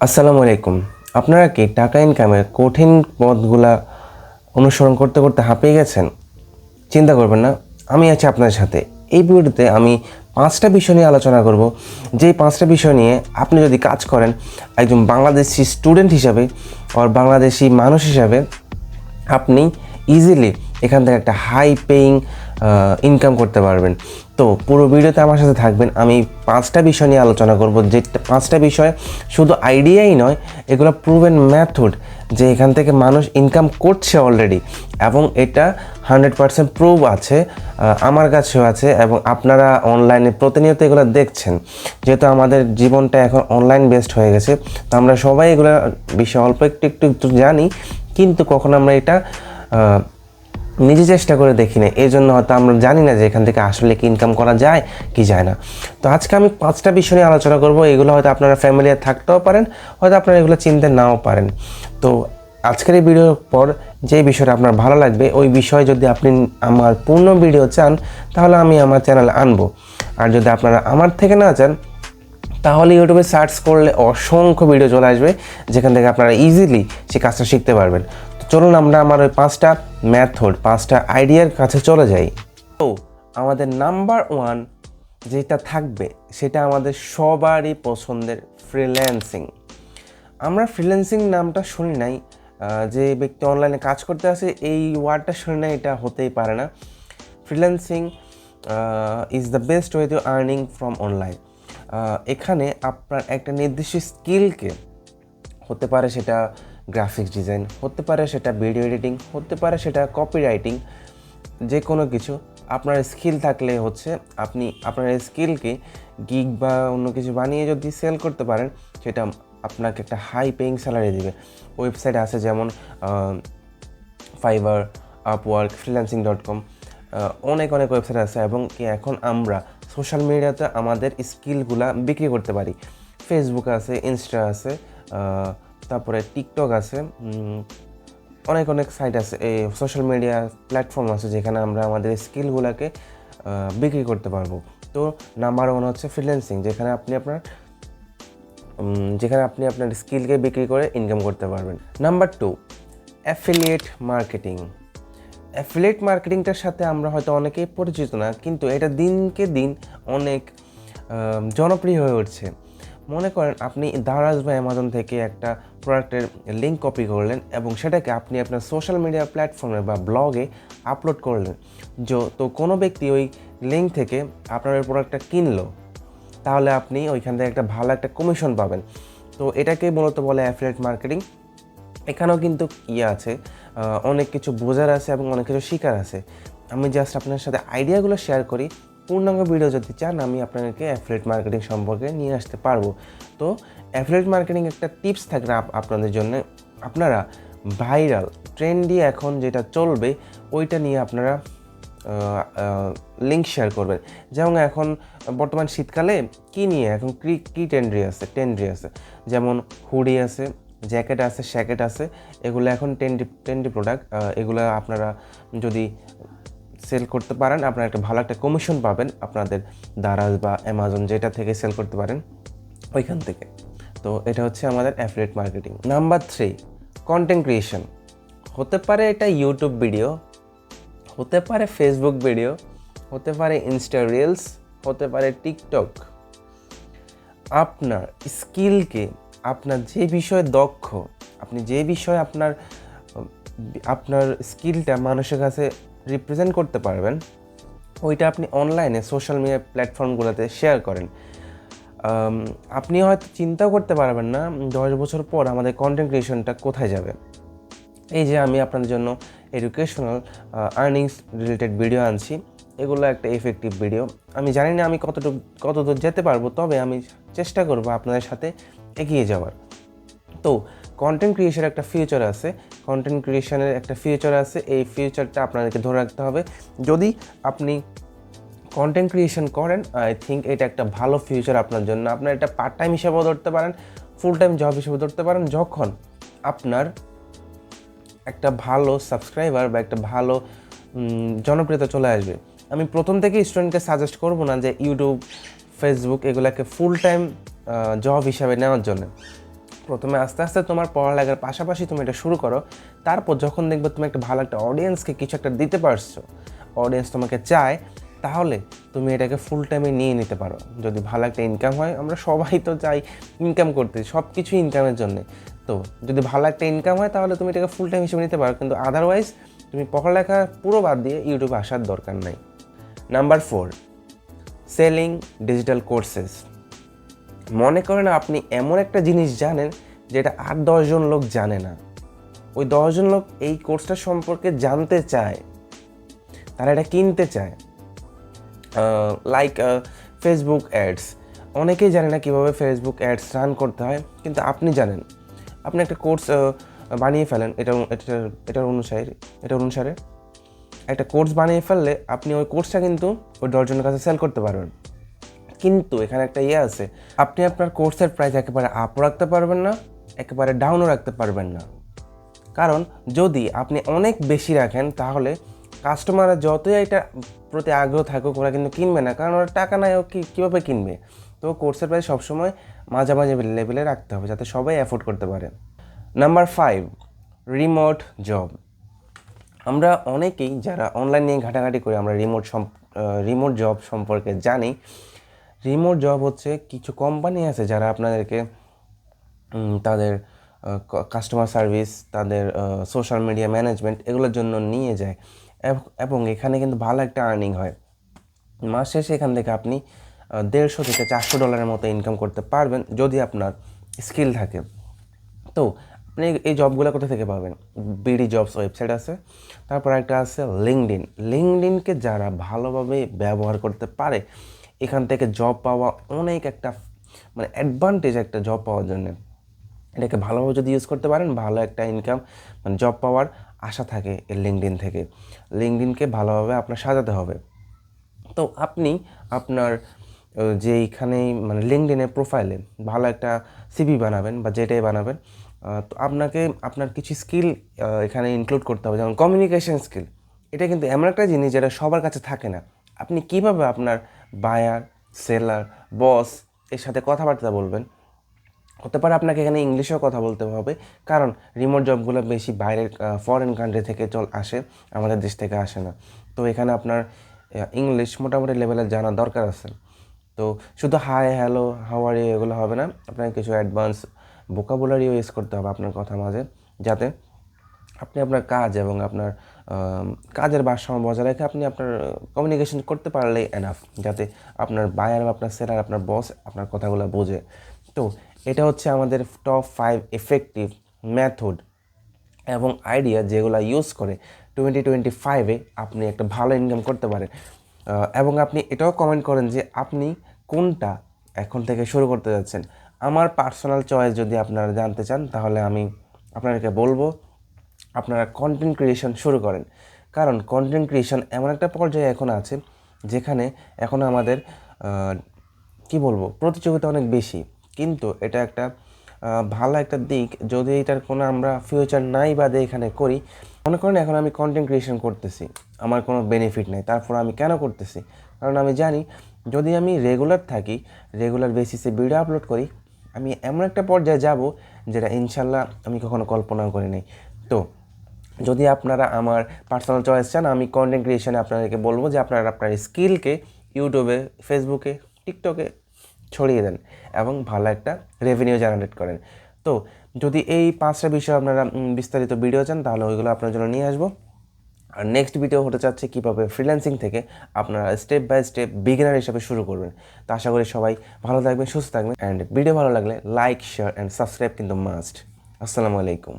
আসসালামু আলাইকুম। আপনারা কি টাকা ইনকামের কঠিন পথগুলা অনুসরণ করতে করতে হাঁপিয়ে গেছেন? চিন্তা করবেন না, আমি আছি আপনার সাথে। এই ভিডিওতে আমি 5টা বিষয় নিয়ে আলোচনা করব, যেই 5টা বিষয় নিয়ে আপনি যদি কাজ করেন একজন বাংলাদেশি স্টুডেন্ট হিসাবে আর বাংলাদেশি মানুষ হিসাবে আপনি ইজিলি এখান থেকে একটা হাই পেইং ইনকাম করতে পারবেন। তো পুরো ভিডিওতে আমার সাথে থাকবেন। আমি 5টা বিষয় নিয়ে আলোচনা করব, যে 5টা বিষয় শুধু আইডিয়াই নয়, এগুলো প্রুভেন মেথড, যে এখান থেকে মানুষ ইনকাম করছে অলরেডি, এবং এটা 100% প্রুভ আছে, আমার কাছেও আছে, এবং আপনারা অনলাইনে প্রতিনিয়ত এগুলো দেখছেন। যেহেতু আমাদের জীবনটা এখন অনলাইন বেসড হয়ে গেছে, তো আমরা সবাই এগুলো বিষয়ে অল্প একটু একটু জানি, কিন্তু কখন আমরা এটা নিজে চেষ্টা করে দেখি না। এই জন্য হয়তো আমরা জানি না যে এখান থেকে আসলে কি ইনকাম করা যায় কি যায় না। তো আজকে আমি 5টা বিষয় নিয়ে আলোচনা করব। এগুলো হয়তো আপনারা ফ্যামিলিয়ার থাকতেও পারেন, হয়তো আপনারা এগুলো চিনতে নাও পারেন। তো আজকের এই ভিডিওর পর যে বিষয়টা আপনার ভালো লাগবে, ওই বিষয়ে যদি আপনি আমার পূর্ণ ভিডিও চান, তাহলে আমি আমার চ্যানেলে আনবো। আর যদি আপনারা আমার থেকে না চান, তাহলে ইউটিউবে সার্চ করলে অসংখ্য ভিডিও চলে আসবে, যেখান থেকে আপনারা ইজিলি সে কাজটা শিখতে পারবেন। তো চলুন আমরা আমার ওই 5টা মেথড, 5টা আইডিয়ার কাছে চলে যাই। তো আমাদের নাম্বার 1 যেটা থাকবে, সেটা আমাদের সবারই পছন্দের ফ্রিল্যান্সিং। আমরা ফ্রিল্যান্সিং নামটা শুনি নাই, যে ব্যক্তি অনলাইনে কাজ করতে আসে এই ওয়ার্ডটা শুনি নাই, এটা হতেই পারে না। Freelancing is the best way to earning from online. এখানে আপনার একটা নির্দিষ্ট স্কিলকে, হতে পারে সেটা গ্রাফিক্স ডিজাইন, হতে পারে সেটা ভিডিও এডিটিং, হতে পারে সেটা কপি রাইটিং, যে কোনো কিছু আপনার স্কিল থাকলে হচ্ছে আপনি আপনার স্কিলকে গিগ বা অন্য কিছু বানিয়ে যদি সেল করতে পারেন, সেটা আপনাকে একটা হাই পেইং স্যালারি দেবে। ওয়েবসাইট আছে যেমন ফাইবার, আপওয়ার্ক, freelancing.com, অনেক ওয়েবসাইট আছে, এবং কি এখন আমরা সোশ্যাল মিডিয়াতে আমাদের স্কিলগুলা বিক্রি করতে পারি। ফেসবুক আছে, ইনস্টা আছে, তারপরে টিকটক আছে, অনেক সাইট আছে, এই সোশ্যাল মিডিয়া প্ল্যাটফর্ম আছে, যেখানে আমরা আমাদের স্কিলগুলোকে বিক্রি করতে পারবো। তো নাম্বার 1 হচ্ছে ফ্রিল্যান্সিং, যেখানে আপনি আপনার স্কিলকে বিক্রি করে ইনকাম করতে পারবেন। Number 2, affiliate marketing. অ্যাফিলিয়েট মার্কেটিংটার সাথে আমরা হয়তো অনেকেই পরিচিত না, কিন্তু এটা দিনকে দিন অনেক জনপ্রিয় হয়ে উঠছে। মনে করেন আপনি দারাজ বা অ্যামাজন থেকে একটা প্রোডাক্টের লিঙ্ক কপি করলেন, এবং সেটাকে আপনি আপনার সোশ্যাল মিডিয়া প্ল্যাটফর্মে বা ব্লগে আপলোড করলেন। তো কোনো ব্যক্তি ওই লিঙ্ক থেকে আপনার ওই প্রোডাক্টটা কিনলো, তাহলে আপনি ওইখান থেকে একটা ভালো একটা কমিশন পাবেন। তো এটাকে মূলত বলে অ্যাফিলিয়েট মার্কেটিং। এখানেও কিন্তু আছে, অনেক কিছু বোঝার আছে এবং অনেক কিছু শেখার আছে। আমি জাস্ট আপনার সাথে আইডিয়াগুলো শেয়ার করি। পূর্ণাঙ্গ ভিডিও যদি চান, আমি আপনাদেরকে অ্যাফিলিয়েট মার্কেটিং সম্পর্কে নিয়ে আসতে পারবো। তো অ্যাফিলিয়েট মার্কেটিং একটা টিপস থাকবে আপনাদের জন্য। আপনারা ভাইরাল ট্রেন্ডি এখন যেটা চলবে, ওইটা নিয়ে আপনারা লিঙ্ক শেয়ার করবেন। যেমন এখন বর্তমান শীতকালে কী নিয়ে এখন কী ট্রেন্ডি আছে, যেমন হুডি আছে, জ্যাকেট আছে, শ্যাকেট আছে, এগুলো এখন ট্রেন্ডি প্রোডাক্ট। এগুলো আপনারা যদি সেল করতে পারেন, আপনারা একটা ভালো একটা কমিশন পাবেন আপনাদের দারাজ বা অ্যামাজন যেটা থেকে সেল করতে পারেন, ওইখান থেকে। তো এটা হচ্ছে আমাদের affiliate marketing. Number 3, content creation. হতে পারে এটা ইউটিউব ভিডিও, হতে পারে ফেসবুক ভিডিও, হতে পারে ইনস্টা রিলস, হতে পারে টিকটক। আপনার স্কিলকে, আপনার যে বিষয়ে দক্ষ, আপনি যে বিষয়ে আপনার স্কিলটা মানুষের কাছে রিপ্রেজেন্ট করতে পারবেন, ওইটা আপনি অনলাইনে সোশ্যাল মিডিয়া প্ল্যাটফর্মগুলোতে শেয়ার করেন। আপনি হয়তো চিন্তাও করতে পারবেন না 10 বছর পর আমাদের কন্টেন্ট ক্রিয়েশনটা কোথায় যাবে। এই যে আমি আপনাদের জন্য এডুকেশনাল আর্নিংস রিলেটেড ভিডিও আনছি, এগুলো একটা এফেক্টিভ ভিডিও। আমি জানি না আমি কতদূর যেতে পারবো, তবে আমি চেষ্টা করব আপনাদের সাথে এগিয়ে যাওয়ার। তো কন্টেন্ট ক্রিয়েশনের একটা ফিউচার আছে, এই ফিউচারটা আপনাদেরকে ধরে রাখতে হবে। যদি আপনি কন্টেন্ট ক্রিয়েশন করেন, আই থিঙ্ক এটা একটা ভালো ফিউচার আপনার জন্য। আপনার এটা পার্ট টাইম হিসেবেও ধরতে পারেন, ফুল টাইম জব হিসেবে ধরতে পারেন, যখন আপনার একটা ভালো সাবস্ক্রাইবার বা একটা ভালো জনপ্রিয়তা চলে আসবে। আমি প্রথম থেকেই স্টুডেন্টকে সাজেস্ট করবো না যে ইউটিউব, ফেসবুক এগুলোকে ফুল টাইম জব হিসাবে নেওয়ার জন্য। প্রথমে আস্তে আস্তে তোমার পড়ালেখার পাশাপাশি তুমি এটা শুরু করো। তারপর যখন দেখবে তুমি একটা ভালো একটা অডিয়েন্সকে কিছু একটা দিতে পারছো, অডিয়েন্স তোমাকে চায়, তাহলে তুমি এটাকে ফুল টাইমে নিয়ে নিতে পারো। যদি ভালো একটা ইনকাম হয়, আমরা সবাই তো চাই ইনকাম করতে, সব কিছুই ইনকামের জন্যে। তো যদি ভালো একটা ইনকাম হয় তাহলে তুমি এটাকে ফুল টাইম হিসেবে নিতে পারো, কিন্তু আদারওয়াইজ তুমি পড়ালেখা পুরো বাদ দিয়ে ইউটিউবে আসার দরকার নাই। Number 4, selling digital courses. মনে করেন আপনি এমন একটা জিনিস জানেন যেটা 8-10 জন লোক জানে না, ওই 10 জন লোক এই কোর্সটা সম্পর্কে জানতে চায়, তারা এটা কিনতে চায়। লাইক ফেসবুক অ্যাডস, অনেকেই জানে না কীভাবে ফেসবুক অ্যাডস রান করতে হয়, কিন্তু আপনি জানেন। আপনি একটা কোর্স বানিয়ে ফেলেন, এটার অনুসারে একটা কোর্স বানিয়ে ফেললে আপনি ওই কোর্সটা কিন্তু ওই 10 জনের কাছে সেল করতে পারবেন। কিন্তু এখানে একটা আছে, আপনি আপনার কোর্সের প্রাইস একেবারে আপও রাখতে পারবেন না, একেবারে ডাউনও রাখতে পারবেন না। কারণ যদি আপনি অনেক বেশি রাখেন তাহলে কাস্টমাররা যতই এটা প্রতি আগ্রহ থাকুক, ওরা কিন্তু কিনবে না, কারণ ওরা টাকা নাই, ও কীভাবে কিনবে। তো কোর্সের প্রাইস সবসময় মাঝামাঝি লেভেলে রাখতে হবে যাতে সবাই অ্যাফোর্ড করতে পারে। Number 5, remote job. আমরা অনেকেই যারা অনলাইন নিয়ে ঘাটাঘাটি করি, আমরা রিমোট জব সম্পর্কে জানি। রিমোট জব হচ্ছে কিছু কোম্পানি আছে যারা আপনাদেরকে তাদের কাস্টমার সার্ভিস, তাদের সোশ্যাল মিডিয়া ম্যানেজমেন্ট এগুলোর জন্য নিয়ে যায়, এবং এখানে কিন্তু ভালো একটা আর্নিং হয়। মাস শেষে এখান থেকে আপনি $150 থেকে $400 মতো ইনকাম করতে পারবেন যদি আপনার স্কিল থাকে। তো আপনি এই জবগুলো কোথা থেকে পাবেন? বিডি জবস ওয়েবসাইট আছে, তারপর একটা আছে লিঙ্কডইনকে যারা ভালোভাবে ব্যবহার করতে পারে, এখান থেকে জব পাওয়া অনেক একটা মানে অ্যাডভান্টেজ একটা জব পাওয়ার জন্য। এটাকে ভালোভাবে যদি ইউজ করতে পারেন, ভালো একটা ইনকাম মানে জব পাওয়ার আশা থাকে এই লিঙ্কডইন থেকে। লিঙ্কডইনকে ভালোভাবে আপনার সাজাতে হবে। তো আপনি আপনার যেইখানেই মানে লিঙ্কডইনের প্রোফাইলে ভালো একটা সিভি বানাবেন বা যেটাই বানাবেন, তো আপনাকে আপনার কিছু স্কিল এখানে ইনক্লুড করতে হবে, যেমন কমিউনিকেশন স্কিল। এটা কিন্তু এমন একটা জিনিস যেটা সবার কাছে থাকে না। আপনি কীভাবে আপনার বায়ার, সেলার, বস এর সাথে কথাবার্তা বলবেন। হতে পারে আপনাকে এখানে ইংলিশেও কথা বলতে হবে, কারণ রিমোট জবগুলো বেশি বাইরের ফরেন কান্ট্রি থেকে আসে, আমাদের দেশ থেকে আসে না। তো এখানে আপনার ইংলিশ মোটামুটি লেভেলের জানা দরকার আছে। তো শুধু hi, hello, how are you এগুলো হবে না, আপনাকে কিছু অ্যাডভান্স ভোকাবুলারিও ইউজ করতে হবে আপনার কথা মাঝে, যাতে আপনি আপনার কাজ এবং আপনার কাজের ভারসাম্য বজায় রেখে আপনি আপনার কমিউনিকেশন করতে পারলেই এনাফ, যাতে আপনার বায়ার বা আপনার সেলার, আপনার বস আপনার কথাগুলো বোঝে। তো এটা হচ্ছে আমাদের টপ 5 এফেক্টিভ মেথড এবং আইডিয়া যেগুলো ইউজ করে 2025-এ আপনি একটা ভালো ইনকাম করতে পারেন। এবং আপনি এটাও কমেন্ট করেন যে আপনি কোনটা এখন থেকে শুরু করতে যাচ্ছেন। আমার পার্সোনাল চয়েস যদি আপনারা জানতে চান, তাহলে আমি আপনাদেরকে বলবো আপনারা কন্টেন্ট ক্রিয়েশন শুরু করেন। কারণ কন্টেন্ট ক্রিয়েশন এমন একটা পর্যায়ে এখন আছে যেখানে এখন আমাদের প্রতিযোগিতা অনেক বেশি, কিন্তু এটা একটা ভালো একটা দিক। যদি এটার কোনো আমরা ফিউচার নাই বাদে এখানে করি, মনে করেন এখন আমি কন্টেন্ট ক্রিয়েশন করতেছি, আমার কোনো বেনিফিট নেই, তারপর আমি কেন করতেছি? কারণ আমি জানি যদি আমি রেগুলার বেসিসে ভিডিও আপলোড করি, আমি এমন একটা পর্যায়ে যাব যেটা ইনশাল্লাহ আমি কখনো কল্পনাও করি নাই। তো যদি আপনারা আমার পার্সোনাল চয়েস চান, আমি কন্টেন্ট ক্রিয়েশনে আপনাদেরকে বলবো যে আপনারা আপনার স্কিলকে ইউটিউবে, ফেসবুকে, টিকটকে ছড়িয়ে দেন এবং ভালো একটা রেভিনিউ জেনারেট করেন। তো যদি এই 5টা বিষয় আপনারা বিস্তারিত ভিডিও চান, তাহলে ওইগুলো আপনার জন্য নিয়ে আসবো। আর নেক্সট ভিডিও হতে চাচ্ছে কীভাবে ফ্রিল্যান্সিং থেকে আপনারা স্টেপ বাই স্টেপ বিগিনার হিসাবে শুরু করবেন। তো আশা করি সবাই ভালো থাকবেন, সুস্থ থাকবেন, অ্যান্ড ভিডিও ভালো লাগলে লাইক, শেয়ার অ্যান্ড সাবস্ক্রাইব কিন্তু মাস্ট। আসসালামু আলাইকুম।